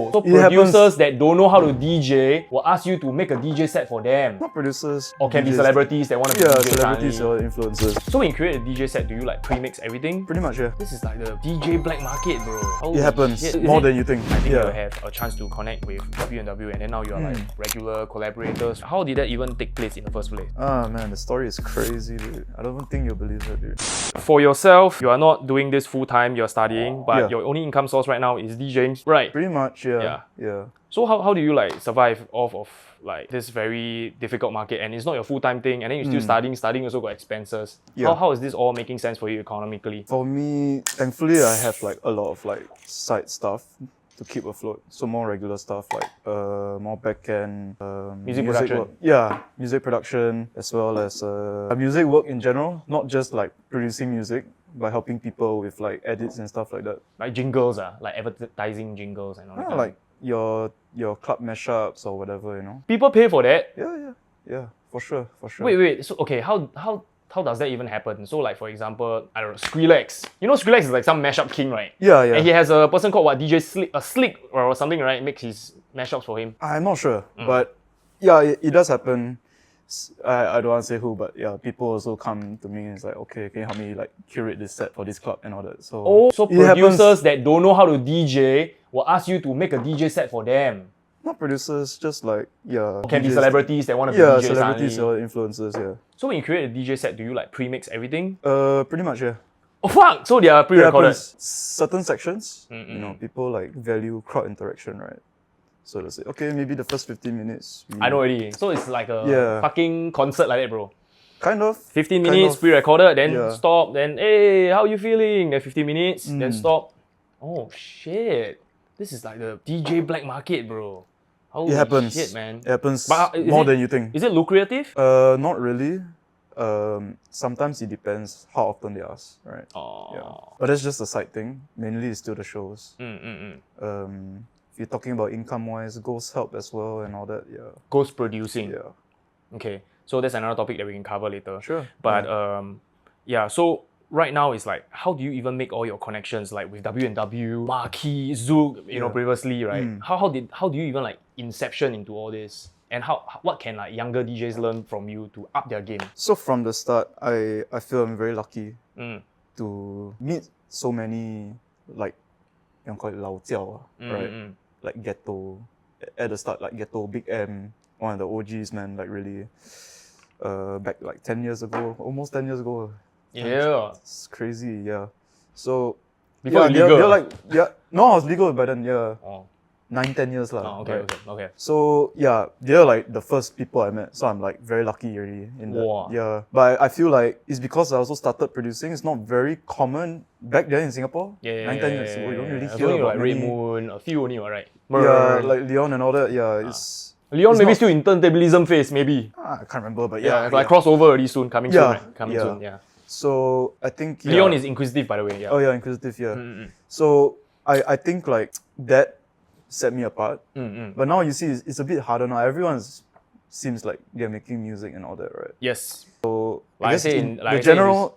Oh, so producers that don't know how to DJ will ask you to make a DJ set for them. Not producers. Or can be DJs. celebrities that want to be Yeah, DJs. celebrities or influencers. So when you create a DJ set, do you like pre-mix everything? Pretty much, yeah. This is like the DJ black market, bro. Holy It happens shit. more than you think. I think Yeah. you have a chance to connect with W&W and then now you are like regular collaborators. How did that even take place in the first place? Ah man, the story is crazy, dude. I don't even think you'll believe that, dude. For yourself, you are not doing this full-time, you're studying, but Yeah. your only income source right now is DJing. Right. Pretty much, yeah. Yeah. Yeah. So how do you like survive off of like this very difficult market and it's not your full-time thing and then you're still studying also got expenses. Yeah. How is this all making sense for you economically? For me, thankfully, I have like a lot of like side stuff to keep afloat. So more regular stuff like more back-end Music production. work. Yeah, music production as well as music work in general. Not just like producing music, but helping people with like edits and stuff like that. Like jingles, like advertising jingles and all that. Yeah, like your club mashups or whatever, you know. People pay for that? Yeah, for sure. Wait. So okay, how does that even happen? So like for example, I don't know, Skrillex. You know Skrillex is like some mashup king, right? Yeah. And he has a person called what, DJ Slick or something, right? Makes his mashups for him. I'm not sure, but yeah, it does happen. I don't want to say who, but yeah, people also come to me and it's like, okay, can you help me like curate this set for this club and all that. So So it happens. producers that don't know how to DJ will ask you to make a DJ set for them. Not producers, just like yeah. Can be DJs. celebrities that want to be Yeah, DJs. celebrities suddenly. or influencers. Yeah. So when you create a DJ set, do you like pre-mix everything? Pretty much, yeah. Oh fuck! So they are It pre-recorded. happens. Certain sections, you know, people like value crowd interaction, right? So they say, okay, maybe the first 15 minutes. I know already. So it's like a Yeah. fucking concert like that, bro. Kind of. 15 kind minutes of. pre-recorded, then Yeah. stop, then hey, how you feeling? Then 15 minutes, then stop. Oh shit. This is like the DJ black market, bro. Holy It happens. shit, man. It happens But is more it- than you think. Is it lucrative? Not really. Sometimes it depends how often they ask, right? Oh. Yeah. But that's just a side thing. Mainly it's still the shows. If you're talking about income-wise, ghost help as well and all that, yeah. Ghost producing. Yeah. Okay. So that's another topic that we can cover later. Sure. But yeah, so right now it's like, how do you even make all your connections like with W&W, Marquee, Zouk, you know, previously, right? How do you even like inception into all this? And what can like younger DJs learn from you to up their game? So from the start, I feel I'm very lucky to meet so many like, you call it 老教, right? Like Ghetto. At the start, like Ghetto, Big M, one of the OGs, man, like really back like 10 years ago, almost 10 years ago. Yeah. It's crazy, yeah. So Before yeah, legal. they're like, yeah, no, I was legal by then, yeah. Oh. 9-10 years lah. Oh, okay, right? okay. So yeah, they're like the first people I met. So I'm like very lucky already in that. Wow. Yeah. But I feel like it's because I also started producing. It's not very common back then in Singapore. 9-10 years ago, you don't really There's hear only about like Ray many. Moon, a few only, right? Yeah, like Leon and all that. Yeah, it's Leon it's maybe not- still in turntablism phase, maybe. I can't remember, but Yeah, yeah, it's like crossover already soon, coming soon, Yeah, right? Coming yeah. soon, yeah. So I think Leon is inquisitive, by the way. Yeah. Oh yeah, inquisitive. Yeah. So I think like that set me apart. But now you see, it's a bit harder now. Everyone seems like they're making music and all that, right? Yes. So Like I guess I say in- like I the say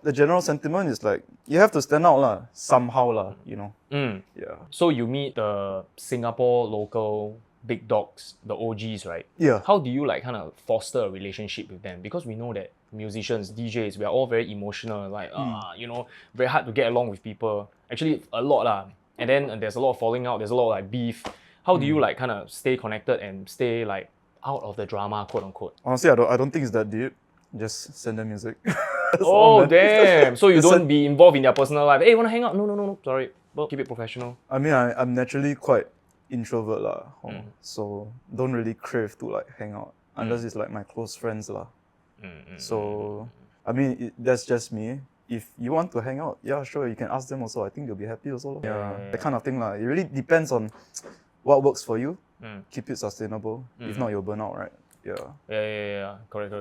in general sentiment is like you have to stand out lah, somehow lah, you know. Yeah. So you meet the Singapore local big dogs, the OGs, right? Yeah. How do you like kind of foster a relationship with them? Because we know that musicians, DJs, we are all very emotional, like you know, very hard to get along with people. Actually, a lot lah. And then there's a lot of falling out. There's a lot of like beef. How do you like kind of stay connected and stay like out of the drama, quote unquote? Honestly, I don't think it's that deep. Just send them music. That's Oh all, man. damn! So you Just don't be involved in their personal life. Hey, wanna hang out? No. Sorry. Well, keep it professional. I mean, I'm naturally quite introvert lah. So don't really crave to like hang out unless it's like my close friends lah. So I mean, that's just me. If you want to hang out, yeah, sure, you can ask them also. I think they'll be happy also. Yeah, that kind of thing lah. It really depends on what works for you. Keep it sustainable. If not, you'll burn out, right? Yeah. Yeah. Correct.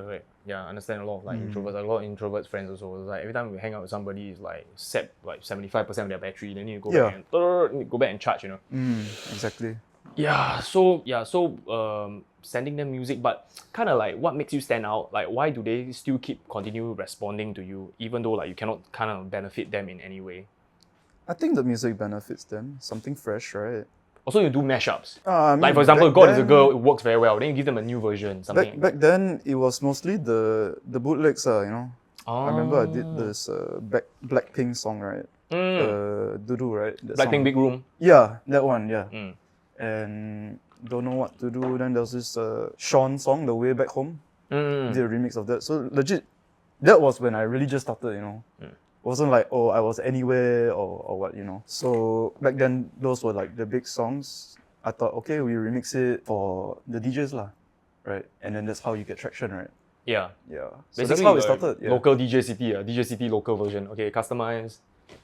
Yeah, I understand a lot of like introverts. A lot of introverts friends also. It's like every time we hang out with somebody, it's like set like 75% of their battery. Then you go back and charge. You know. Exactly. Yeah. So sending them music, but kind of like what makes you stand out? Like why do they still continue responding to you, even though like you cannot kind of benefit them in any way? I think the music benefits them. Something fresh, right? Also, you do mashups. I Like mean, for example, back God is a then- Girl, it works very well. Then you give them a new version, something. Back then, it was mostly the bootlegs, you know. I remember I did this Blackpink song, right? Dudu, right? That Blackpink song. Big Room. Yeah, that one, yeah. Mm. And Don't Know What to Do. Then there was this Sean song, The Way Back Home. Mm. Did a remix of that. So legit, that was when I really just started, you know. It wasn't like, oh, I was anywhere or what, you know. So back then, those were like the big songs. I thought, okay, we remix it for the DJs lah, right? And then that's how you get traction, right? Yeah. Yeah. So Basically, that's how it started. Yeah. Local DJ City, DJ City local version. Okay, customized.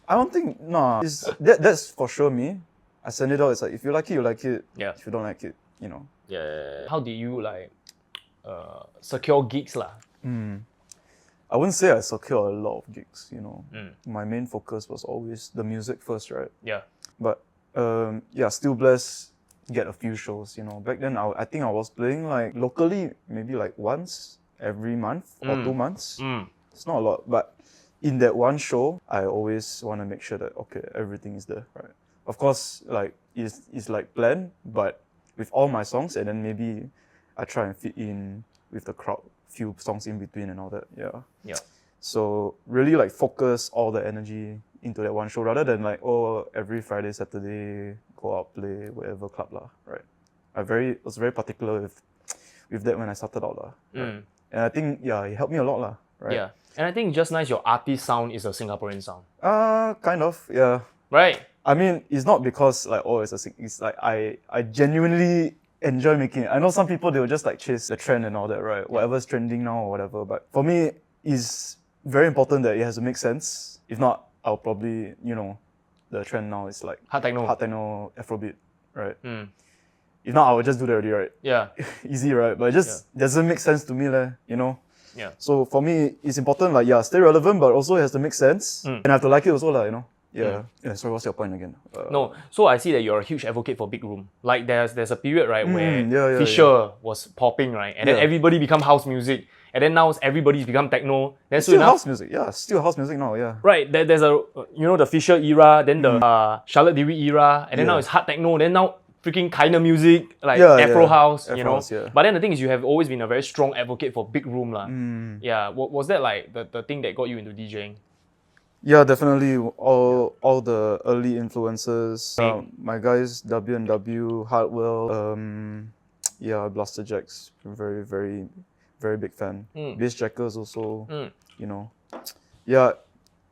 I don't think, no, that's for sure me. I send it out, it's like, if you like it, you like it. Yeah. If you don't like it, you know. Yeah. How did you like secure gigs lah? I wouldn't say I secured a lot of gigs, you know. My main focus was always the music first, right? Yeah. But yeah, still blessed, get a few shows, you know. Back then, I think I was playing like locally, maybe like once every month or 2 months. It's not a lot, but in that one show, I always want to make sure that, okay, everything is there, right? Of course, like, it's like planned, but with all my songs, and then maybe I try and fit in with the crowd, few songs in between and all that, yeah. Yeah. So really like focus all the energy into that one show rather than like, oh, every Friday, Saturday, go out, play, whatever club lah, right? I was very particular with that when I started out lah. Right? And I think, yeah, it helped me a lot lah, right? Yeah. And I think just nice your artist sound is a Singaporean sound. Kind of, yeah. Right? I mean, it's not because like, oh, it's like I genuinely enjoy making it. I know some people, they will just like chase the trend and all that, right? Whatever's trending now or whatever. But for me, it's very important that it has to make sense. If not, I'll probably, you know, the trend now is like Hard techno. Techno, Afrobeat, right? If not, I would just do that already, right? Yeah. Easy, right? But it just doesn't make sense to me, you know? Yeah. So for me, it's important, like, yeah, stay relevant, but also it has to make sense. And I have to like it also, you know? Yeah. Sorry, what's your point again? No, so I see that you're a huge advocate for big room. Like there's a period, right, where yeah, Fisher was popping, right? And then everybody become house music. And then now everybody's become techno. Then Still house music, yeah. Still house music now, yeah. Right, there's a, you know, the Fisher era, then the Charlotte Dewey era, and then now it's hard techno, then now freaking kinda music, like Afro house, you know. House, yeah. But then the thing is, you have always been a very strong advocate for big room lah. Yeah, was that like the thing that got you into DJing? Yeah, definitely. All the early influences. My guys, W&W, Hardwell, yeah, Blaster Jacks, very, very, very big fan. Bass Jackers also, you know. Yeah,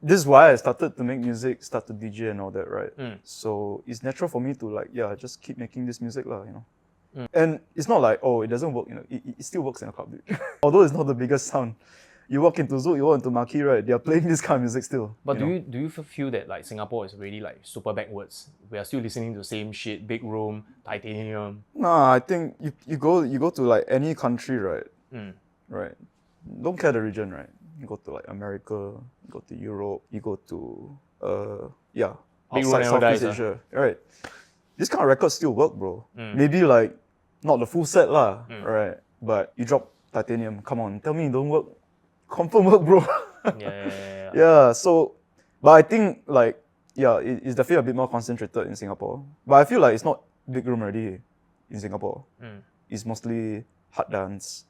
this is why I started to make music, start to DJ and all that, right? So it's natural for me to like, yeah, just keep making this music lah, you know. And it's not like, oh, it doesn't work, you know. It still works in a club. Although it's not the biggest sound. You walk into Zouk, you walk into Marquee, right? They're playing this kind of music still. But do you feel that like Singapore is really like super backwards? We are still listening to the same shit, big room, titanium. Nah, I think you go to like any country, right? Right. Don't care the region, right? You go to like America, you go to Europe, you go to Big room outside Southeast Asia, right? This kind of records still work, bro. Maybe like not the full set lah, right? But you drop titanium, come on, tell me it don't work. Confirm work, bro. Yeah, so, but I think like, yeah, it's definitely a bit more concentrated in Singapore. But I feel like it's not big room already in Singapore. It's mostly hard dance.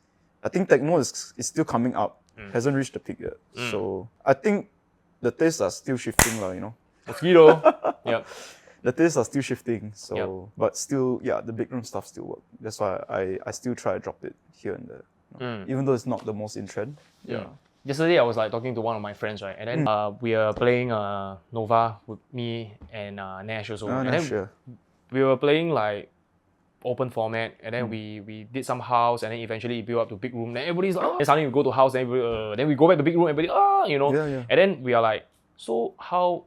I think techno is still coming up, hasn't reached the peak yet. So I think the tastes are still shifting, you know. Mosquito. Yep. The tastes are still shifting, so but still, yeah, the big room stuff still work. That's why I still try to drop it here and there. Even though it's not the most in trend. Yeah. Yesterday I was like talking to one of my friends, right? And then we are playing Nova with me and Nash also. And then we were playing like open format, and then we did some house, and then eventually it built up to big room. Then everybody's like, oh. Then suddenly we go to house, then we go back to big room, everybody, you know. And then we are like, so how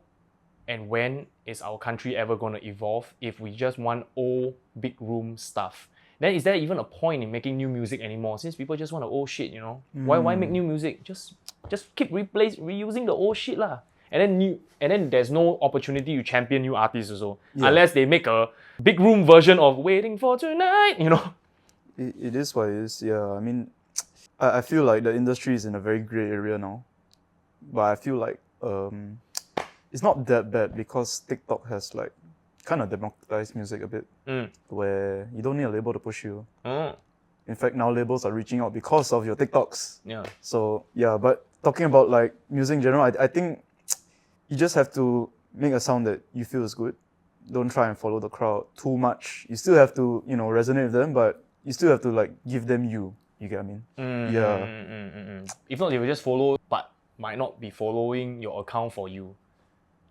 and when is our country ever going to evolve if we just want old big room stuff? Then is there even a point in making new music anymore? Since people just want the old shit, you know? Why make new music? Just keep reusing the old shit lah. And then there's no opportunity to champion new artists also. Unless they make a big room version of Waiting for Tonight, you know? It is what it is, yeah. I mean, I feel like the industry is in a very grey area now. But I feel like it's not that bad because TikTok has like kind of democratized music a bit, where you don't need a label to push you. In fact, now labels are reaching out because of your TikToks. Yeah. So yeah, but talking about like music in general, I think you just have to make a sound that you feel is good. Don't try and follow the crowd too much. You still have to, you know, resonate with them, but you still have to like give them you. You get what I mean? Yeah. If not, they will just follow, but might not be following your account for you.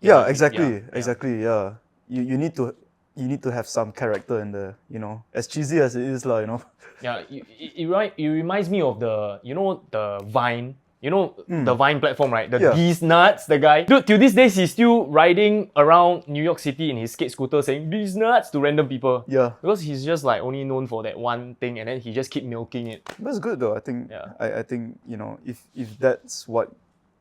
Yeah, exactly. Exactly. Yeah. You need to have some character in there, you know. As cheesy as it is, lah, you know. Yeah, it reminds me of the, you know, the Vine. You know, the Vine platform, right? These nuts, the guy. Dude, till these days, he's still riding around New York City in his skate scooter saying, these nuts to random people. Yeah. Because he's just like only known for that one thing and then he just keep milking it. That's good though, I think. Yeah. I think, you know, if that's what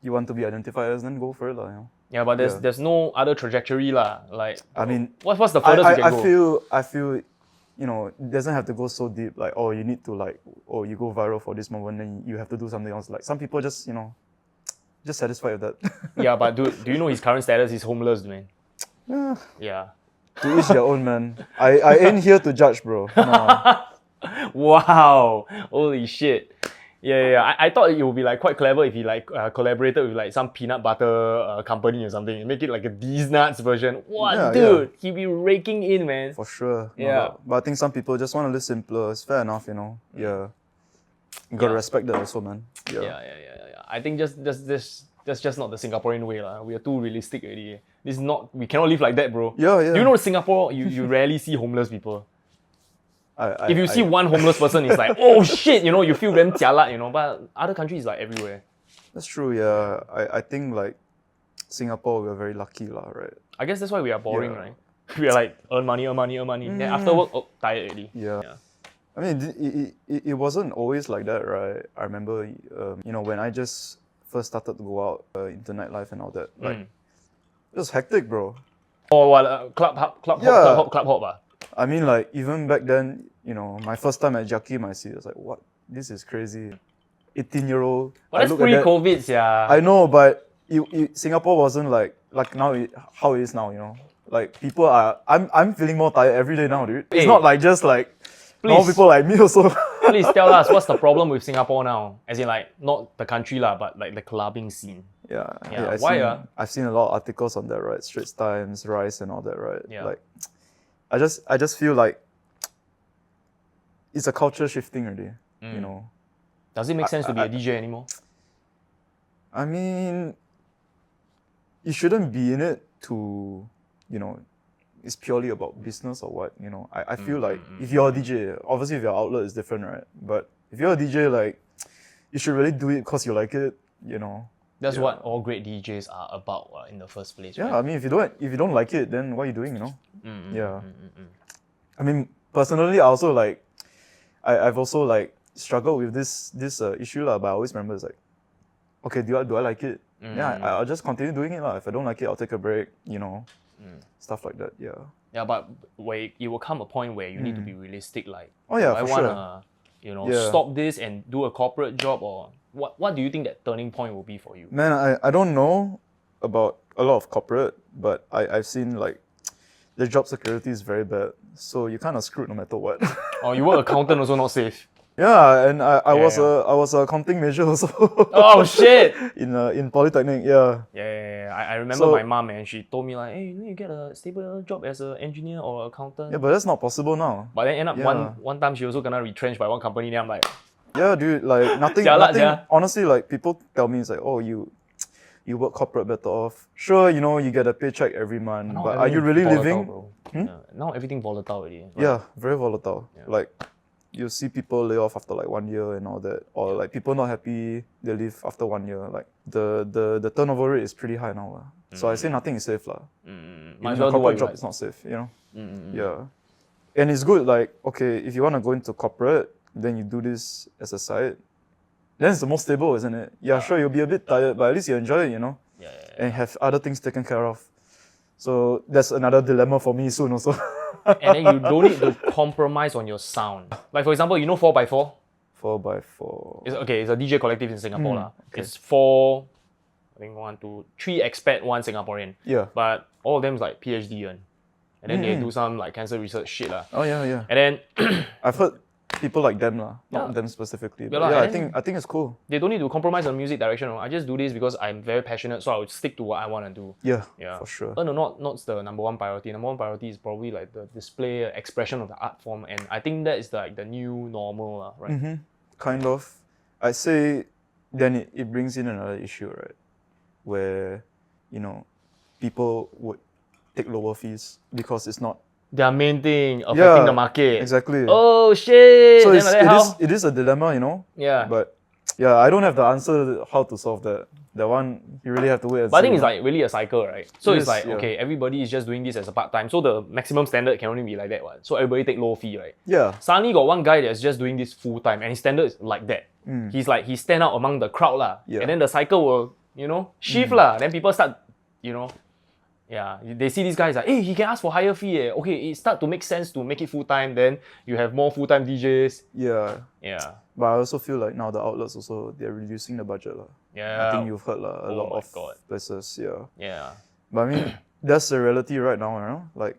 you want to be identified as, then go for it, lah, you know. Yeah, but there's no other trajectory, lah. Like, I mean, what's the furthest you can go? I feel, you know, it doesn't have to go so deep. Like, oh, you need to like, oh, you go viral for this moment, then you have to do something else. Like, some people just, you know, just satisfied with that. Yeah, but dude, do you know his current status? He's homeless, man. Yeah. To each their own, man. I ain't here to judge, bro. No. Wow. Holy shit. Yeah. I thought it would be like quite clever if he like collaborated with like some peanut butter company or something and make it like a These Nuts version. What, Yeah, dude? He'd be raking in, man. For sure. No Yeah. doubt. But I think some people just want to live simpler. It's fair enough, you know. Yeah. You gotta respect that also, man. Yeah. I think that's just not the Singaporean way, lah. We are too realistic already. This is not. We cannot live like that, bro. Yeah. Do you know in Singapore? You rarely see homeless people. If If you see one homeless person, it's like, oh shit, you know, you feel damn jialat, you know. But other countries, like everywhere. That's true, yeah. I think like Singapore, we're very lucky, lah, right? I guess that's why we are boring, Yeah. right? We are like earn money. Then after work, oh, tired already. Yeah. I mean, it wasn't always like that, right? I remember, you know, when I just first started to go out into nightlife and all that, like, it was hectic, bro. Or what? Club hop. I mean, like, even back then, you know, my first time at Jakim, I see, I was like, what? This is crazy. 18-year-old. But that's pre-COVID, yeah. I know, but Singapore wasn't like now, how it is now, you know? Like, people are, I'm feeling more tired every day now, dude. It's not like just like, more people like me also. Please tell us, what's the problem with Singapore now? As in like, not the country lah, but like the clubbing scene. Yeah. Why? I've seen a lot of articles on that, right? Straits Times, Rise and all that, right? Yeah. Like, I just feel like it's a culture shifting already, you know? Does it make sense to be a DJ anymore? I mean, you shouldn't be in it to, you know, it's purely about business or what, you know. I feel like if you're a DJ, obviously if your outlet is different, right? But if you're a DJ, like, you should really do it because you like it, you know. That's what all great DJs are about in the first place, right? Yeah, I mean, if you don't like it, then what are you doing, you know? I mean, personally, I also like, I've also like struggled with this issue lah. But I always remember it's like, okay, do I like it? Yeah, I'll just continue doing it lah. If I don't like it, I'll take a break. You know, stuff like that. Yeah. Yeah, but it will come a point where you need to be realistic. Like, oh yeah, I for wanna, you know, stop this and do a corporate job, or what do you think that turning point will be for you? Man, I don't know about a lot of corporate, but I've seen like the job security is very bad. So you're kind of screwed no matter what. Oh, you work accountant also not safe. Yeah, and I was a accounting major also. Oh shit! in Polytechnic, yeah. Yeah. I remember my mom, and she told me like, hey, you get a stable job as an engineer or accountant. Yeah, but that's not possible now. But then end up one time she also gonna retrenched by one company. Then I'm like, yeah, dude, like nothing. Honestly, like people tell me it's like, oh, you work corporate better off. Sure, you know, you get a paycheck every month, but are you really living? Now everything volatile already. Right? Yeah, very volatile. Yeah. Like, you see people lay off after like 1 year and all that, or like people not happy, they leave after 1 year. Like the turnover rate is pretty high now. So I say nothing is safe lah. Corporate job is not safe, you know. Yeah, and it's good. Like, okay, if you want to go into corporate, then you do this as a side. Then it's the most stable, isn't it? Yeah, sure, you'll be a bit tired, but at least you enjoy it, you know. And have other things taken care of. So that's another dilemma for me soon also. And then you don't need to compromise on your sound. Like for example, you know 4x4? 4x4. It's a DJ collective in Singapore lah. Okay. It's 4, I think 1, 2, 3 expat, 1 Singaporean. Yeah. But all of them is like PhD one. and then they do some like cancer research shit lah. Oh yeah. And then I've heard people like them lah, not Yeah. them specifically. Yeah But lah, yeah, and I think it's cool. they don't need to compromise on music direction. I just do this because I'm very passionate, so I would stick to what I want to do. Yeah, Yeah, for sure. No, not the number one priority. Number one priority is probably like the display, expression of the art form, and I think that is like the new normal, lah, right? Kind of. I'd say then it brings in another issue, right? Where, you know, people would take lower fees because it's not Their main thing affecting the market. exactly. Oh shit! So Then like that, how? it is a dilemma, you know. Yeah. But yeah, I don't have the answer how to solve that. That one you really have to wait and But I see. think it's like really a cycle, right? So It it's is, like, yeah. okay, everybody is just doing this as a part-time. So the maximum standard can only be like that one. So everybody take low fee, right? yeah, Suddenly got one guy that's just doing this full-time and his standard is like that. He's like, he stand out among the crowd lah. Yeah. And then the cycle will, shift lah. Then people start, they see these guys like, hey, he can ask for higher fee. Okay, it start to make sense to make it full-time. Then you have more full-time DJs. yeah. Yeah. But I also feel like now the outlets also they're reducing the budget lah. Yeah. I think you've heard lah, a lot my of God. places. Yeah. Yeah. But I mean, that's the reality right now, you know? Like,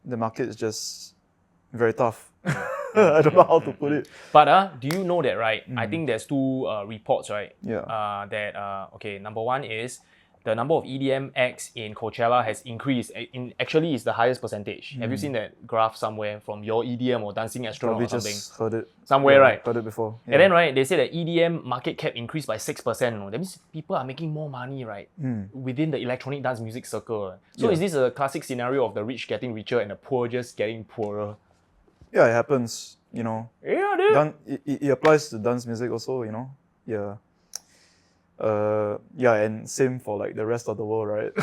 the market is just very tough. I don't know how to put it. But do you know that, right? I think there's two reports, right? Yeah. Okay, number one is the number of EDM acts in Coachella has increased. Actually, it's the highest percentage. Have you seen that graph somewhere from your EDM or Dancing Astronaut Probably or something? just heard it. Somewhere, Yeah, right? Heard it before. Yeah. And then, right, they say that EDM market cap increased by 6%. That means people are making more money, right? Within the electronic dance music circle. So Yeah. is this a classic scenario of the rich getting richer and the poor just getting poorer? Yeah, it happens, you know. Yeah, dude. It applies to dance music also, you know. Yeah. Yeah, and same for like the rest of the world, right?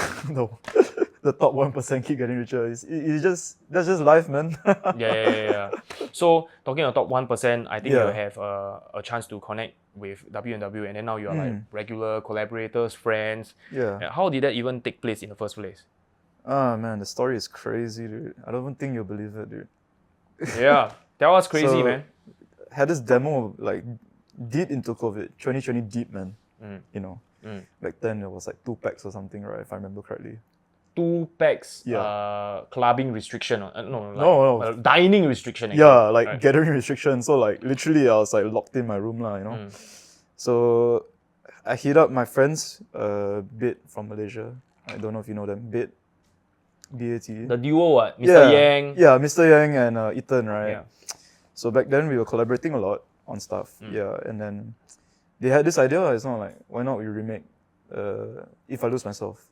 the top 1% keep getting richer. That's just life, man. Yeah. So talking about top 1%, I think Yeah. you have a chance to connect with W&W, and then now you are like regular collaborators, friends. Yeah. How did that even take place in the first place? Ah man, the story is crazy, dude. I don't even think you'll believe it, dude. Yeah, that was crazy, So, man. Had this demo like deep into COVID, 2020 deep, man. You know, back then it was like 2 packs or something, right? If I remember correctly. 2 packs, Yeah. clubbing restriction. No, No. dining restriction. Actually. Yeah, like Right. gathering restrictions. So like literally, I was like locked in my room, lah. You know. So I hit up my friends, Bit from Malaysia. I don't know if you know them. Bit, BAT. The duo, what? Mr. Yang. Yeah, Mr. Yang and Ethan, right? Yeah. So back then we were collaborating a lot on stuff. Yeah, and then they had this idea. It's not like, why not we remake If I Lose Myself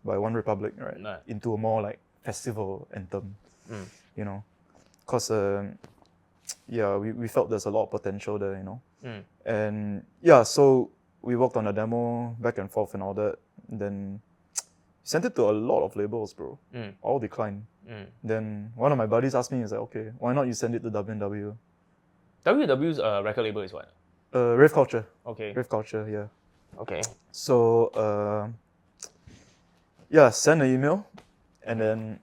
by One Republic, right? Right. Into a more like festival anthem, you know? Because, yeah, we felt there's a lot of potential there, you know? And yeah, so we worked on a demo back and forth and all that. And then sent it to a lot of labels, bro. All declined. Then one of my buddies asked me, he's like, okay, why not you send it to W&W? WW's record label is what? Rave Culture. Okay. Rave Culture, yeah. Okay. So, yeah, send an email. And then,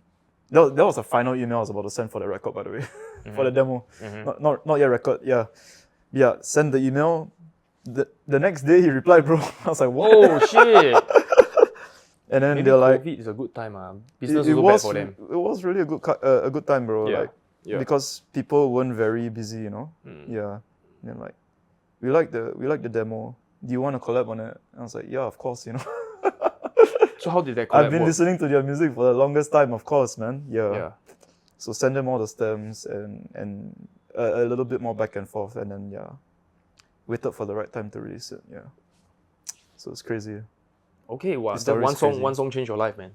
that was the final email I was about to send for the record, by the way. For the demo. Not yet record, yeah. Yeah, send the email. The next day he replied, bro. I was like, what? Oh, shit. And then Maybe they're like, COVID is a good time. Business it was bad for them. It was really a good time, bro. Yeah. Like, Yeah. because people weren't very busy, you know. Yeah. And then like, we like the demo. Do you want to collab on it? And I was like, yeah, of course, you know. So how did that collab I've been work? listening to their music for the longest time, of course, man. Yeah. Yeah. So send them all the stems and a little bit more back and forth, and then yeah, waited for the right time to release it. Yeah. So it's crazy. Okay, wow. The That story is crazy. one song changed your life, man.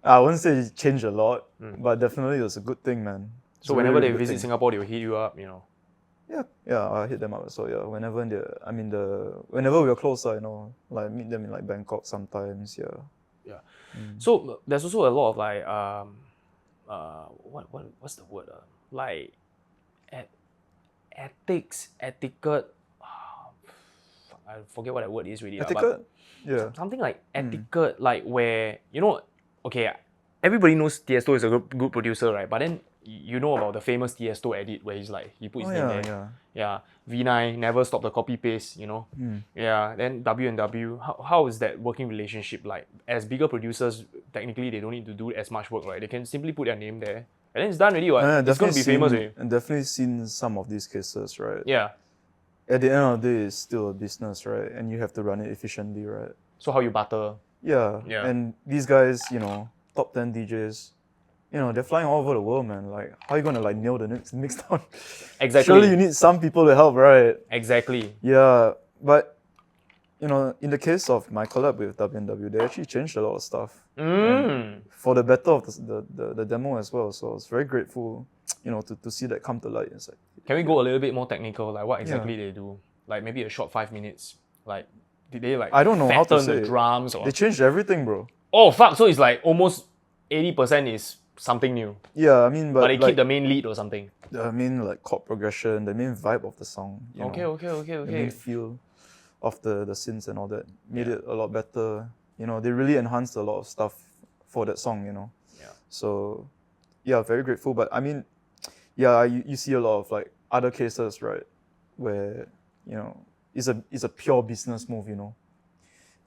I wouldn't say it changed a lot, but definitely it was a good thing, man. It's So a whenever really they good visit thing. Singapore, they will hit you up, you know. Yeah, I hit them up. So yeah, whenever whenever we are closer, you know, like meet them in like Bangkok sometimes. Yeah. Yeah. So there's also a lot of like what's the word? Like ethics, etiquette. I forget what that word is really. But Etiquette. Yeah. something like etiquette, like where okay, everybody knows Tiesto is a good producer, right? But then you know about the famous Tiesto edit where he's like he put his name there. Yeah. V9 never stop the copy paste, you know. Yeah. Then W&W, how is that working relationship like? As bigger producers, technically they don't need to do as much work, right? They can simply put their name there, and then it's done already. What? Yeah, It's going to be famous already. And definitely seen some of these cases, right? Yeah. At the end of the day, it's still a business, right? And you have to run it efficiently, right? So how you butter? Yeah. Yeah. And these guys, top 10 DJs, they're flying all over the world, man. Like, how are you gonna like nail the mix down? Exactly. Surely you need some people to help, right? Exactly. Yeah, but in the case of my collab with WNW, they actually changed a lot of stuff for the better of the demo as well. So I was very grateful, to see that come to light. It's like, Can we go a little bit more technical? Like what exactly they do? Like maybe a short 5 minutes. Like did they like I don't know how to fatten say the drums or? They changed everything, bro. Oh fuck! So it's like almost 80% is something new, Yeah, I mean, but but they like, keep the main lead or something. I mean, like chord progression, the main vibe of the song. Okay. The main feel of the synths and all that made it a lot better. They really enhanced a lot of stuff for that song. Yeah. So, yeah, very grateful. But I mean, yeah, you see a lot of like other cases, right, where it's a pure business move.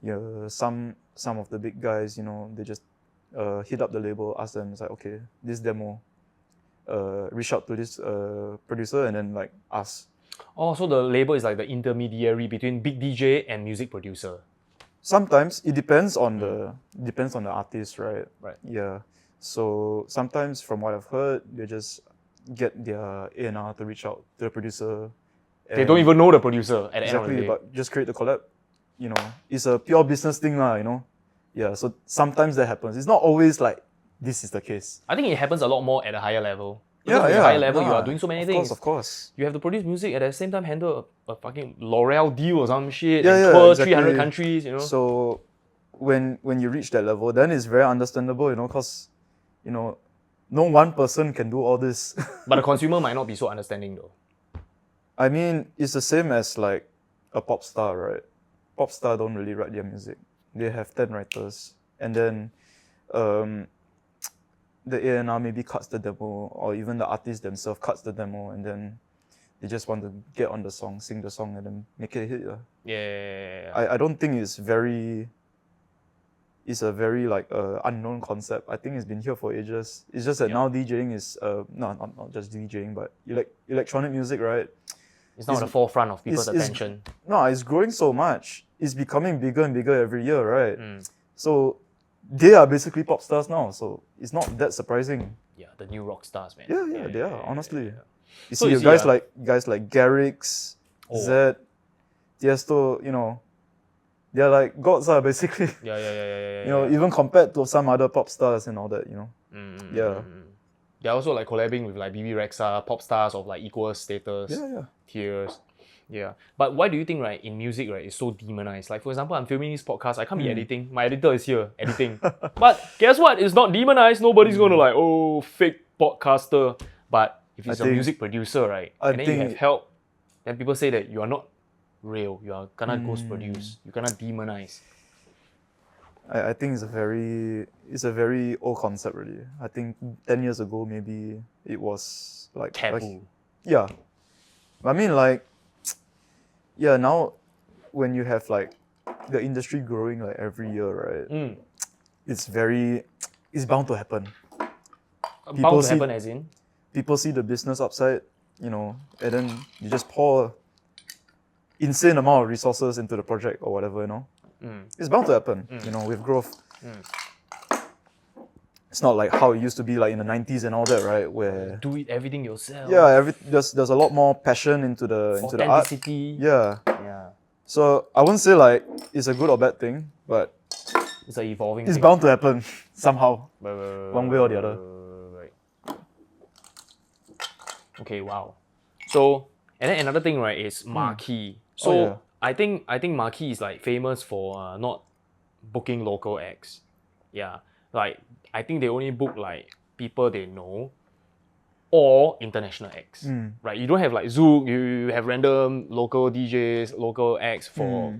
Yeah, some of the big guys, they just hit up the label, ask them, it's like, okay, this demo, reach out to this producer and then like ask. Oh, so the label is like the intermediary between big DJ and music producer. Sometimes it depends on the artist, right? Right. Yeah. So sometimes, from what I've heard, they just get their A&R to reach out to the producer. They don't even know the producer at the end of the Exactly, day. but just create the collab. It's a pure business thing, lah. Yeah. So sometimes that happens. It's not always like this is the case. I think it happens a lot more at a higher level. Because Yeah, at yeah. a higher level, you Nah, are doing so many things. Of course. You have to produce music at the same time handle a fucking L'Oreal deal or some shit Yeah, and yeah, tour exactly. 300 countries, So when you reach that level, then it's very understandable, because no one person can do all this. But the consumer might not be so understanding though. I mean, it's the same as like a pop star, right? Pop star don't really write their music. They have 10 writers, and then the A&R maybe cuts the demo, or even the artist themselves cuts the demo, and then they just want to get on the song, sing the song, and then make it a hit. Yeah. I don't think it's a very like unknown concept. I think it's been here for ages. It's just that now DJing is not just DJing, but electronic music, right? It's not at the forefront of people's attention. No, it's growing so much. It's becoming bigger and bigger every year, right? So they are basically pop stars now. So it's not that surprising. Yeah, the new rock stars, man. Yeah, they are, honestly. Yeah. You So see, you see, guys like Garrix, Zed, Tiesto, they're like gods, basically. Yeah. Even compared to some other pop stars and all that, Yeah. They're also like collabing with like BB Rexa, pop stars of like equal status, Yeah. tiers. Yeah. But why do you think, right, in music, right, it's so demonized? Like, for example, I'm filming this podcast, I can't be editing. My editor is here, editing. But guess what? It's not demonized. Nobody's going to like, oh, fake podcaster. But if it's a music producer, right, and then you have help, then people say that you are not real. You are gonna ghost produce. You're gonna demonize. I think it's a very old concept, really. I think 10 years ago, maybe it was like Taboo. Yeah. I mean, now when you have like the industry growing like every year, right? It's bound to happen. Bound to happen as in? People see the business upside, and then you just pour insane amount of resources into the project or whatever, It's bound to happen, with growth. It's not like how it used to be like in the 90s and all that, right? Where do it everything yourself. Yeah, there's a lot more passion into the art. Authenticity. Yeah. Yeah. So I wouldn't say like it's a good or bad thing, but it's an evolving it's thing. bound to happen somehow, one way or the other. Right. Okay, wow. So, and then another thing, right, is Marquee. So I think Marquee is like famous for not booking local acts. Yeah, like I think they only book like people they know or international acts. Right? You don't have like Zouk. You have random local DJs, local acts for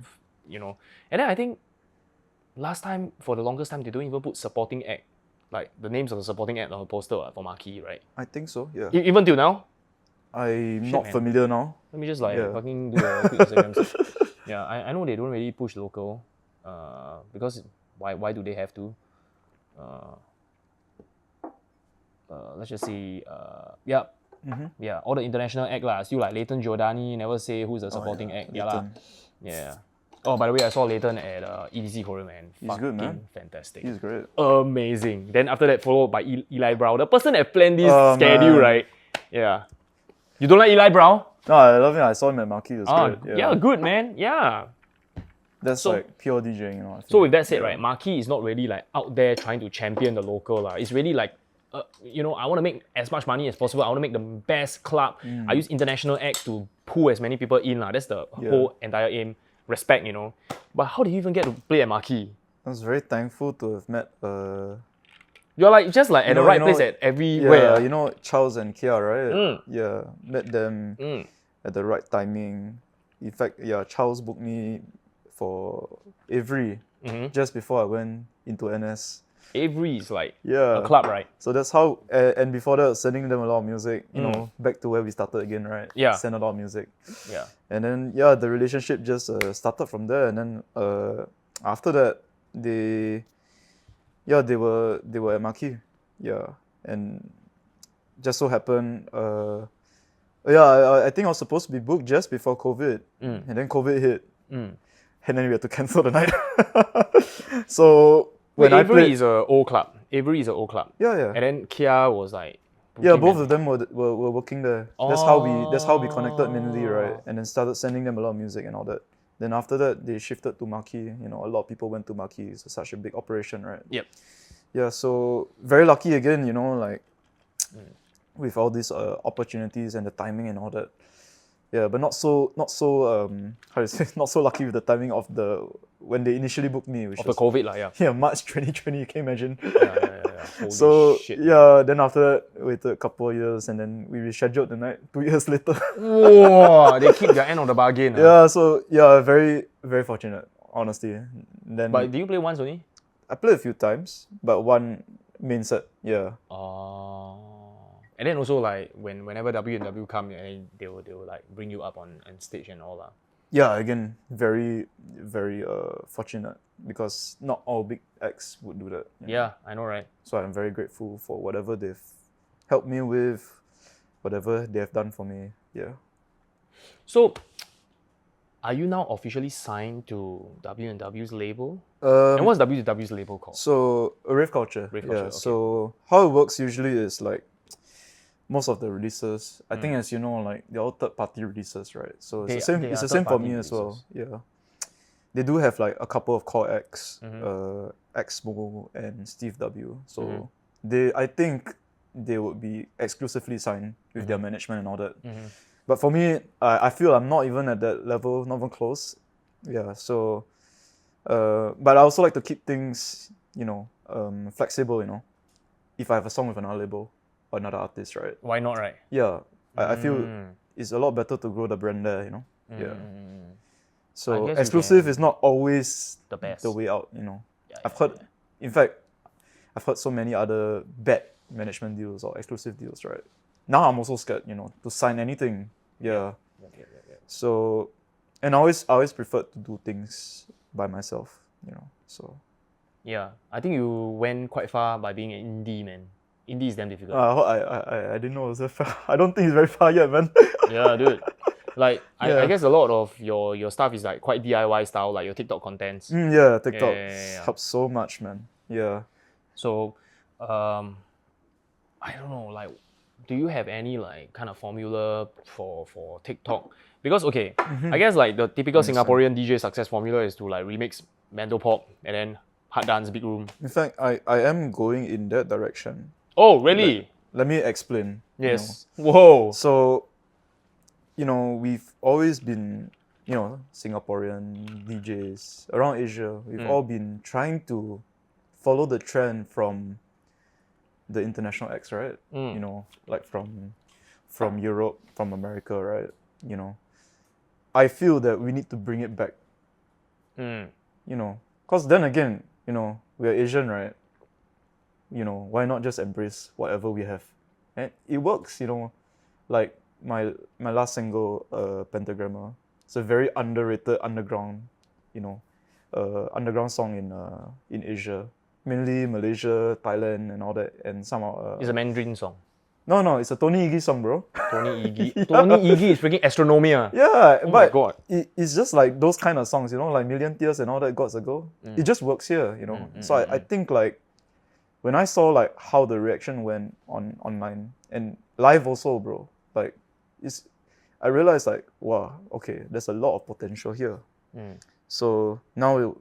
And then I think for the longest time they don't even put supporting act, like the names of the supporting act on the poster for Marquee, right? I think so. Yeah. Even till now. I'm not familiar now. Let me just fucking do a quick Instagram search. Yeah, I know they don't really push local, because why do they have to? let's just see. Yeah. Yeah, all the international act lah. Still like Leighton Giordani, never say who's the supporting act. Yeah lah. Yeah. Oh, by the way, I saw Leighton at EDC Korea, man. He's good, man. Fantastic. He's great. Amazing. Then after that, followed by Eli Brown, the person that planned this schedule, man. right? Yeah. You don't like Eli Brown? No, I love him. I saw him at Marquee. It was great. Yeah, good, man. Yeah. That's like pure DJing, you know. So with that said, right, Marquee is not really like out there trying to champion the local lah. It's really like, you know, I want to make as much money as possible. I want to make the best club. I use international acts to pull as many people in lah. That's the whole entire aim. Respect, you know. But how did you even get to play at Marquee? I was very thankful to have met. You're like just like at the right place at everywhere. Yeah, you know Charles and Kia, right? Yeah, met them at the right timing. In fact, yeah, Charles booked me for Avery just before I went into NS. Avery is like a club, right? So that's how, and before that, sending them a lot of music, you know, back to where we started again, right? Yeah. Send a lot of music. Yeah. And then, yeah, the relationship just started from there. And then after that, they were at Marquee. Yeah. And just so happened, I think I was supposed to be booked just before COVID. And then COVID hit. And then we had to cancel the night. So when Avery is an old club. Avery is an old club. Yeah. And then Kia was like. Yeah, both of them were working there. That's how we connected mainly, right? And then started sending them a lot of music and all that. Then after that, they shifted to Marquee. You know, a lot of people went to Marquee. It's such a big operation, right? Yep. Yeah, so very lucky again, you know, like with all these opportunities and the timing and all that. Yeah, but not so how to say, not so lucky with the timing of when they initially booked me, which Of was the COVID, like, yeah. yeah, March 2020. Can you imagine? Yeah. Holy So shit. yeah, then after that, waited a couple of years and then we rescheduled the night 2 years later. Whoa, they keep their end of the bargain. Yeah, so yeah, very very fortunate, honestly. Then But do you play once only? I played a few times, but one main set, yeah. And then also like whenever W&W come, and they will like bring you up on stage and all that. Yeah, again, very very fortunate because not all big acts would do that. You know? Yeah, I know, right? So I'm very grateful for whatever they've helped me with, whatever they have done for me. Yeah. So, are you now officially signed to W&W's label? And what's W&W's label called? So Rave Culture. Rave Culture, yeah. okay. So how it works usually is like most of the releases, I think as you know, like they're all third-party releases, right? So it's the same for me as well. Yeah. They do have like a couple of core acts, Exmo and Steve W. So I think they would be exclusively signed with their management and all that. But for me, I feel I'm not even at that level, not even close. Yeah. So, but I also like to keep things, you know, flexible. You know, if I have a song with another label or another artist, right? Why not, right? Yeah, I feel it's a lot better to grow the brand there. You know. Yeah. So exclusive is not always the best, the way out. You know, Yeah, in fact, I've heard so many other bad management deals or exclusive deals, right? Now I'm also scared, you know, to sign anything. Yeah. So, and I always preferred to do things by myself, you know. So. Yeah, I think you went quite far by being an indie, man. Indie is damn difficult. I didn't know it was that far. I don't think it's very far yet, man. Yeah, dude. Like I guess a lot of your stuff is like quite DIY style, like your TikTok contents. Yeah, TikTok helps so much, man. Yeah. So, I don't know, like, do you have any like kind of formula for TikTok? Because okay, I guess like the typical Singaporean DJ success formula is to like remix Mando Pop and then hard dance big room. In fact, I am going in that direction. Oh, really? Let me explain. Yes. You know. Whoa. So, you know, we've always been, you know, Singaporean DJs around Asia. We've all been trying to follow the trend from the international acts, right? You know, like from Europe, from America, right? You know, I feel that we need to bring it back. You know, because then again, you know, we're Asian, right? You know, why not just embrace whatever we have? And it works, you know. Like my last single, Pentagramma, it's a very underrated underground, you know, underground song in Asia. mainly Malaysia, Thailand, and all that, and some are. It's a Mandarin song. No, it's a Tony Iggy song, bro. Tony Iggy. Tony Iggy is freaking astronomia. Yeah, Oh my but God. it's just like those kind of songs, you know, like Million Tears and all that Gods Ago. It just works here, you know. So I think like when I saw like how the reaction went online and live also, bro, like I realized like, wow, okay, there's a lot of potential here. So now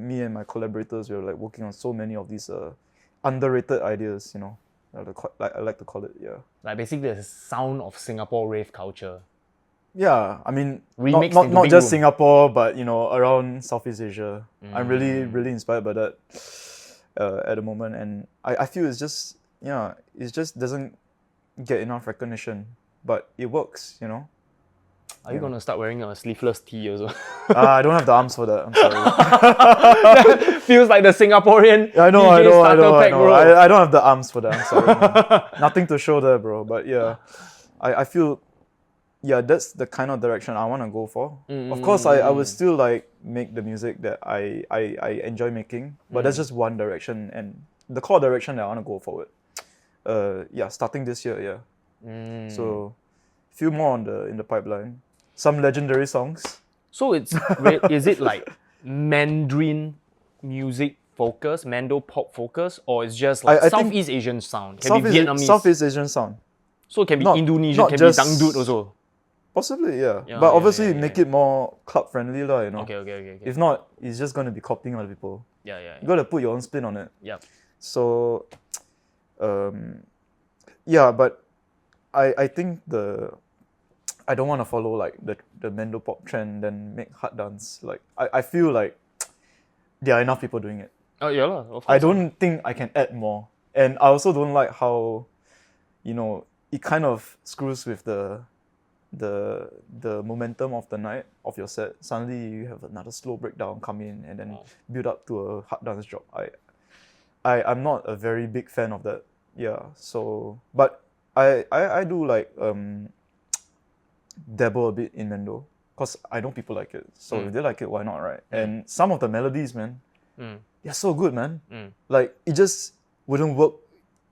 me and my collaborators, we're like working on so many of these underrated ideas, you know. I like to call it, yeah. Like basically the sound of Singapore rave culture. Yeah, I mean, Remixed not into big just room. Singapore, but you know, around Southeast Asia. I'm really inspired by that at the moment, and I feel it just doesn't get enough recognition, but it works, you know. Are you gonna start wearing a sleeveless tee also? I don't have the arms for that. I'm sorry. Feels like the Singaporean I know. DJ starter pack, bro. I don't have the arms for that. I'm sorry. Man. Nothing to show there, bro. But yeah, I feel, yeah, that's the kind of direction I want to go for. Of course, I will still like make the music that I enjoy making, but that's just one direction and the core direction that I want to go forward. Starting this year, yeah. So, few more in the pipeline. Some legendary songs. So is it like Mandarin music focus, Mando pop focus, or it's just like I think Southeast Asian sound? Can be Vietnamese. Southeast Asian sound. So it can be not- Indonesian, not can just- be dangdut also. Possibly, yeah. Yeah, But yeah, obviously, yeah, make yeah. it more club friendly, lah. You know. Okay. If not, it's just gonna be copying other people. Yeah. You gotta put your own spin on it. Yep. So, yeah, but I think I don't want to follow like the Mendo pop trend then make hard dance. Like I feel like there are enough people doing it. Oh yeah, of course. I don't think I can add more, and I also don't like how, you know, it kind of screws with the momentum of the night of your set. Suddenly you have another slow breakdown come in and then build up to a hard dance drop. I'm not a very big fan of that. Yeah. So, but I do like dabble a bit in Mendo because I know people like it. So if they like it, why not, right? And some of the melodies, man, they're so good, man. Like it just wouldn't work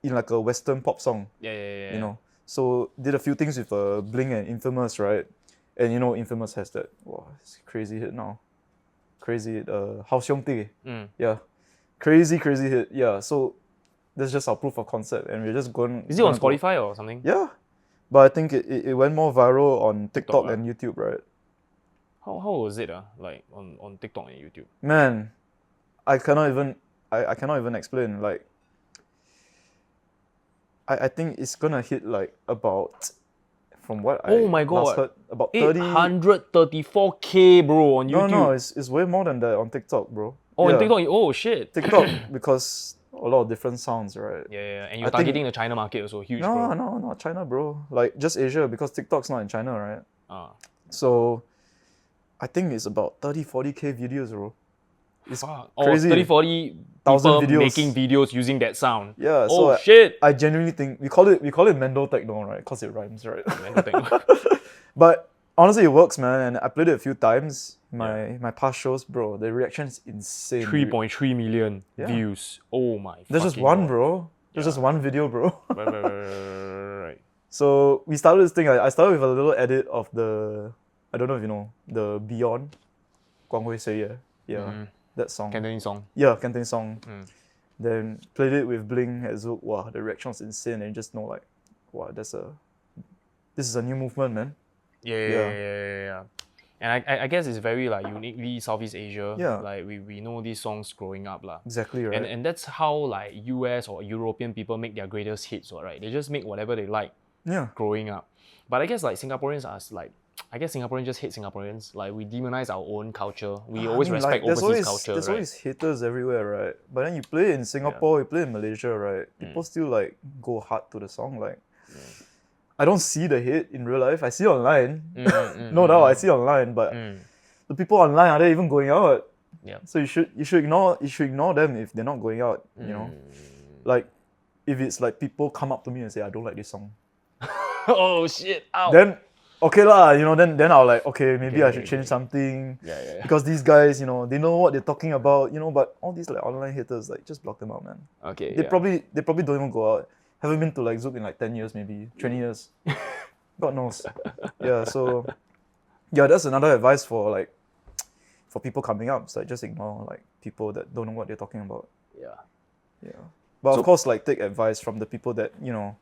in like a Western pop song. Yeah. You know. So did a few things with Bling and Infamous, right? And you know, Infamous has that it's a crazy hit now. Crazy hit, Hao Xiong Ti. Yeah. Crazy hit. Yeah. So that's just our proof of concept, and we're just going. Is it on Spotify or something? Yeah. But I think it went more viral on TikTok and YouTube, right? How was it like on TikTok and YouTube? Man, I cannot even explain. Like I think it's gonna hit like about, from what I last heard, about 834K, bro, on YouTube. No, it's way more than that on TikTok, bro. Oh, yeah. on TikTok, oh shit. TikTok, because a lot of different sounds, right? Yeah, and you're targeting the China market also, huge, No, bro. no, not China, bro. Like just Asia, because TikTok's not in China, right? So I think it's about 30-40K videos, bro. It's crazy. 30-40 Thousand people videos. making videos using that sound. Yeah, Oh so shit. I genuinely think we call it Mendo Techno, right? Because it rhymes, right? Mendo But honestly, it works, man. And I played it a few times. My past shows, bro, the reaction is insane. 3.3 million views. Oh my. There's just one, bro. There's just one video, bro. Right. So we started this thing. I started with a little edit of I don't know if you know, the Beyond, Guang Hui Say Yeah, that song. Cantonese song. Yeah, Cantonese song. Then played it with Bling at Zouk. Wow, the reaction was insane, and you just know like, wow, this is a new movement, man. Yeah. And I guess it's very like uniquely Southeast Asia. Yeah. Like we know these songs growing up lah. Exactly right. And that's how like US or European people make their greatest hits, right? They just make whatever they like growing up. But I guess like Singaporeans are like, I guess Singaporeans just hate Singaporeans. Like we demonize our own culture. We always respect overseas culture, There's right? always haters everywhere, right? But then you play in Singapore, you play in Malaysia, right? People still like go hard to the song. Like, I don't see the hate in real life. I see it online. No doubt, I see it online. But the people online, are they even going out? Yeah. So you should ignore them if they're not going out. You know, like if it's like people come up to me and say I don't like this song, Oh shit! Ow. then okay lah, you know, then I'll like, okay, maybe Okay, I should change something. Yeah. Because these guys, you know, they know what they're talking about, you know, but all these like online haters, like just block them out, man. Okay. They probably don't even go out. Haven't been to like Zouk in like 10 years, maybe 20 years. God knows. Yeah, so yeah, that's another advice for people coming up. It's like just ignore like people that don't know what they're talking about. Yeah. Yeah. But of course, like take advice from the people that, you know,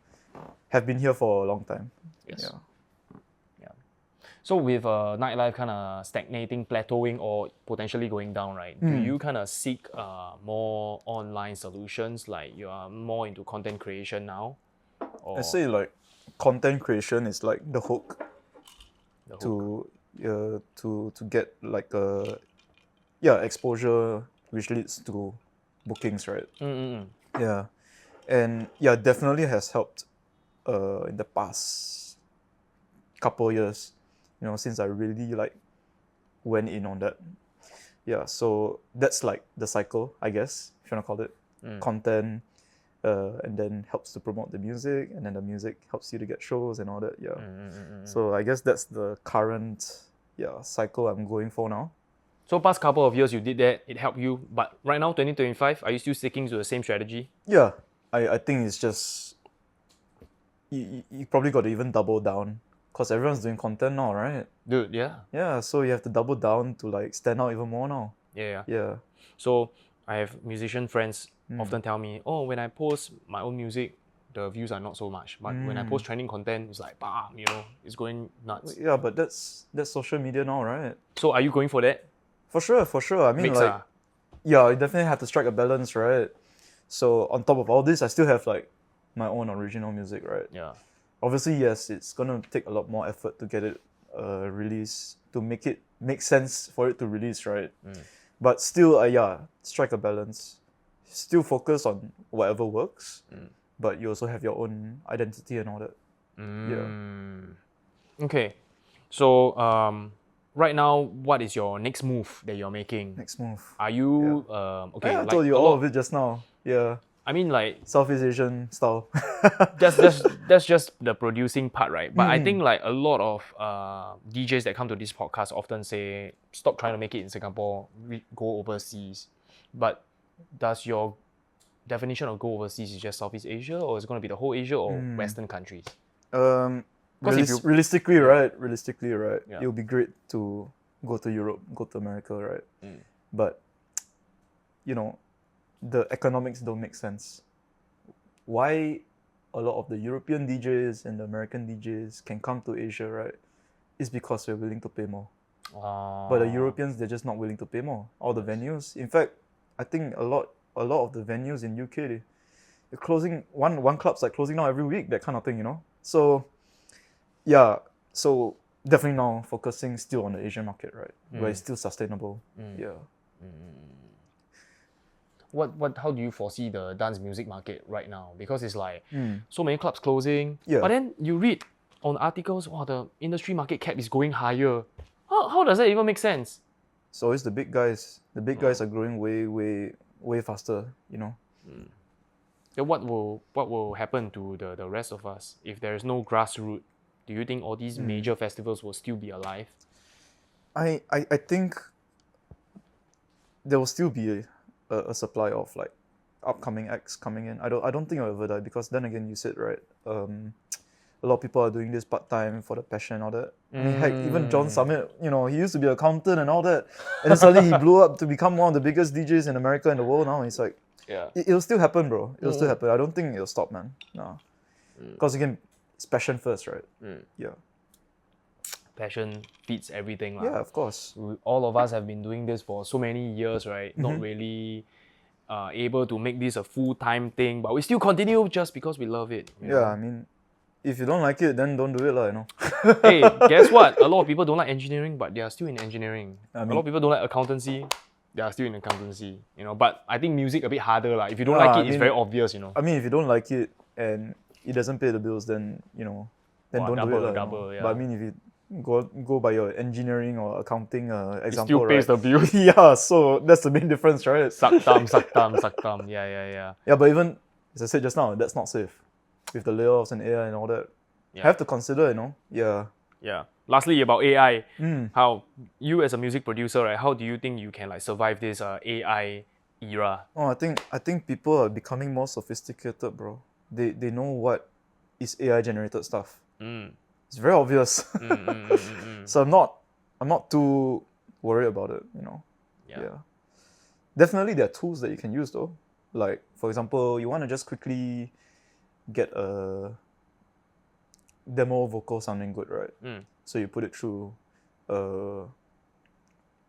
have been here for a long time. Yes. Yeah. So with nightlife kind of stagnating, plateauing, or potentially going down, right? Do you kind of seek more online solutions? Like you are more into content creation now? Or I say like content creation is like the hook, the hook? to get like exposure, which leads to bookings, right? Yeah, and yeah, definitely has helped in the past couple years, you know, since I really like went in on that. Yeah, so that's like the cycle, I guess, if you want to call it. Content, and then helps to promote the music, and then the music helps you to get shows and all that. Yeah. So I guess that's the current cycle I'm going for now. So past couple of years you did that, it helped you. But right now, 2025, are you still sticking to the same strategy? Yeah, I think it's just you probably got to even double down because everyone's doing content now, right? Dude, yeah. Yeah, so you have to double down to like stand out even more now. Yeah. Yeah. So I have musician friends often tell me, oh, when I post my own music, the views are not so much. But when I post trending content, it's like, bam, you know, it's going nuts. Yeah, but that's social media now, right? So are you going for that? For sure. I mean, Mix, like, yeah, you definitely have to strike a balance, right? So on top of all this, I still have like my own original music, right? Yeah. Obviously, yes, it's gonna take a lot more effort to get it released, to make it make sense for it to release, right? But still, strike a balance. Still focus on whatever works, but you also have your own identity and all that. Yeah. Okay. So right now, what is your next move that you're making? Next move. Are you okay? I like told you all of it just now. Yeah. I mean, like Southeast Asian style. that's just the producing part, right? But I think like a lot of DJs that come to this podcast often say, stop trying to make it in Singapore, go overseas. But does your definition of go overseas is just Southeast Asia, or is it going to be the whole Asia or Western countries? Realistically, right? Yeah. It would be great to go to Europe, go to America, right? But you know, the economics don't make sense. Why a lot of the European DJs and the American DJs can come to Asia, right? Is because we're willing to pay more. But the Europeans, they're just not willing to pay more. All the venues. In fact, I think a lot of the venues in UK, they're closing. One club's like closing down every week, that kind of thing, you know. So yeah, so definitely now focusing still on the Asian market, right? Where it's still sustainable. Yeah. How do you foresee the dance music market right now? Because it's like so many clubs closing. Yeah. But then you read on articles, the industry market cap is going higher. How does that even make sense? So it's the big guys. The big guys are growing way faster, you know. Then what will happen to the rest of us if there is no grassroots? Do you think all these major festivals will still be alive? I think there will still be a supply of like upcoming acts coming in. I don't think it'll ever die, because then again, you said right, a lot of people are doing this part-time for the passion and all that. I mean, heck, even John Summit, you know, he used to be an accountant and all that, and then suddenly he blew up to become one of the biggest DJs in America and the world now. It's like, it'll still happen, bro. It'll still happen. I don't think it'll stop, man. No, because again, it's passion first, right? Yeah. Passion feeds everything. Yeah, of course. All of us have been doing this for so many years, right? Not really able to make this a full-time thing, but we still continue just because we love it. You know? I mean, if you don't like it, then don't do it, you know. Hey, guess what? A lot of people don't like engineering, but they are still in engineering. I mean, a lot of people don't like accountancy, they are still in accountancy. You know, but I think music a bit harder. If you don't like it, it's very obvious. You know. I mean, if you don't like it and it doesn't pay the bills, then don't do it. Yeah. But I mean, if you go by your engineering or accounting example, it still pays the bills. Yeah, so that's the main difference, right? Suck thumb. Yeah. Yeah, but even as I said just now, that's not safe. With the layoffs and AI and all that, Yeah. have to consider, you know. Yeah. Yeah. Lastly, about AI, how you as a music producer, right? How do you think you can like survive this AI era? Oh, I think people are becoming more sophisticated, bro. They know what is AI generated stuff. It's very obvious. So I'm not too worried about it, you know. Yeah. Definitely there are tools that you can use though. Like for example, you want to just quickly get a demo vocal sounding good, right? So you put it through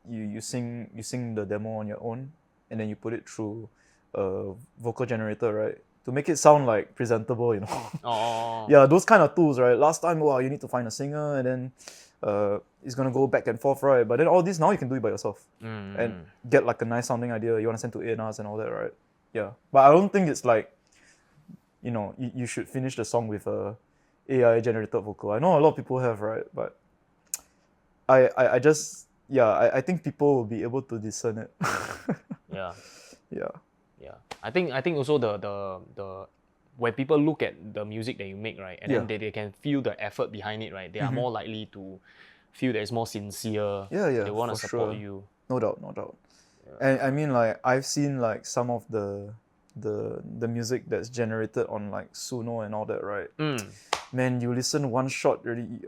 you sing the demo on your own, and then you put it through a vocal generator, right? To make it sound like presentable, you know. Oh. Yeah, those kind of tools, right? Last time, wow, you need to find a singer, and then it's gonna go back and forth, right? But then all this now you can do it by yourself and get like a nice sounding idea. You want to send to A&Rs and all that, right? Yeah, but I don't think it's like, you know, you should finish the song with a AI generated vocal. I know a lot of people have, right? But I just I think people will be able to discern it. Yeah. Yeah. Yeah. I think also the when people look at the music that you make, right, and then they can feel the effort behind it, right, they are more likely to feel that it's more sincere. Yeah, They want to for support sure. you. No doubt. And I mean, like, I've seen like some of the music that's generated on like Suno and all that, right? Man, you listen one shot really,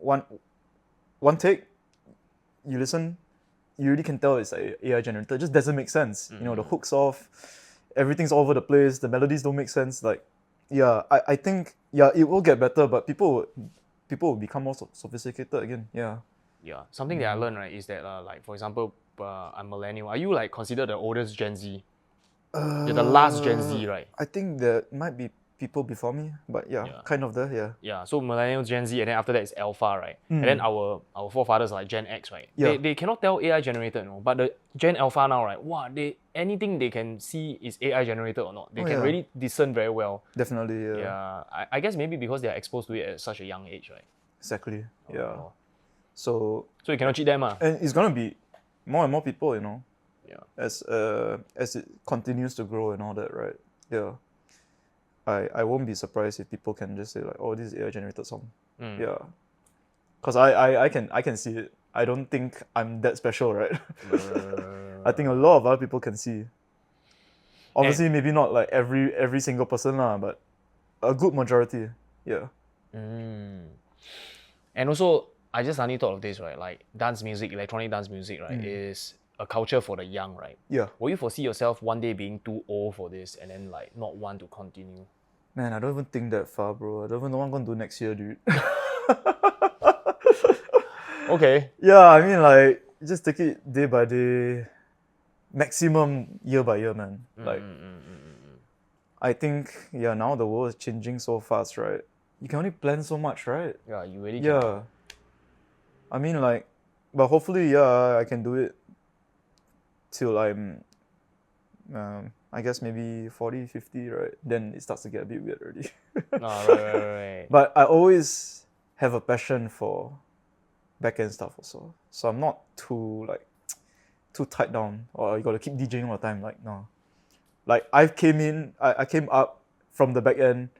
one take, you listen, you really can tell it's like AI generated. It just doesn't make sense. You know, the hooks off, everything's all over the place. The melodies don't make sense. Like, yeah, I think it will get better, but people will become more sophisticated again. Yeah. Yeah. Something that I learned, right, is that like for example, I'm millennial. Are you like considered the oldest Gen Z? You're the last Gen Z, right? I think there might be people before me, but kind of there, yeah. Yeah, so millennial, Gen Z, and then after that is Alpha, right? And then our forefathers are like Gen X, right? Yeah. They cannot tell AI generated, you know, but the Gen Alpha now, right? Wow, anything they can see is AI generated or not. They can really discern very well. Definitely, yeah. Yeah, I guess maybe because they are exposed to it at such a young age, right? Exactly, yeah. So you cannot cheat them, and it's gonna be more and more people, you know. Yeah. As it continues to grow and all that, right? Yeah. I won't be surprised if people can just say like, oh, this is AI generated song. Yeah. Cause I can see it. I don't think I'm that special, right? I think a lot of other people can see. Obviously, maybe not like every single person lah, but a good majority. Yeah. And also, I just suddenly thought of this, right? Like dance music, electronic dance music, right, is a culture for the young, right? Yeah. Will you foresee yourself one day being too old for this and then like not want to continue? Man, I don't even think that far, bro. I don't even know what I'm gonna do next year, dude. Okay. Yeah, I mean, like, just take it day by day, maximum year by year, man. Like, I think, now the world is changing so fast, right? You can only plan so much, right? Yeah, you really can. Yeah. I mean, like, but hopefully, I can do it till I'm, I guess maybe 40, 50, right? Then it starts to get a bit weird already. Right. But I always have a passion for back-end stuff also. So I'm not too tied down, or you gotta keep DJing all the time. Like, no. Like, I came up from the back end,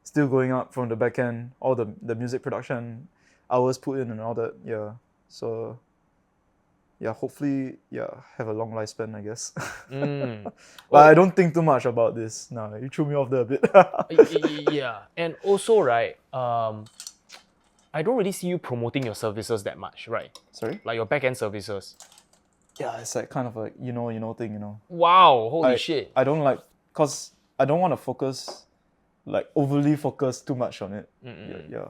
still going up from the back end, all the music production hours put in and all that, yeah. So hopefully, have a long lifespan, I guess. But I don't think too much about this. No, you threw me off there a bit. Yeah, and also, right, I don't really see you promoting your services that much, right? Sorry? Like your back-end services. Yeah, it's like kind of like, you know thing, you know. Wow, holy shit. I don't like, because I don't want to focus, like overly focus too much on it. Yeah.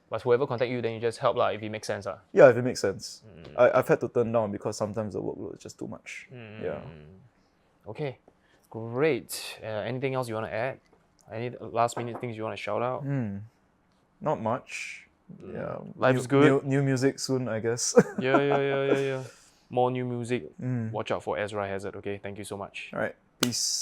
But whoever contact you, then you just help if it makes sense. Yeah, if it makes sense. I've had to turn down because sometimes the workload is just too much. Yeah. Okay, great. Anything else you want to add? Any last minute things you want to shout out? Not much. Yeah. Life is good. New music soon, I guess. Yeah. More new music. Watch out for Ezra Hazard, okay? Thank you so much. All right. Peace.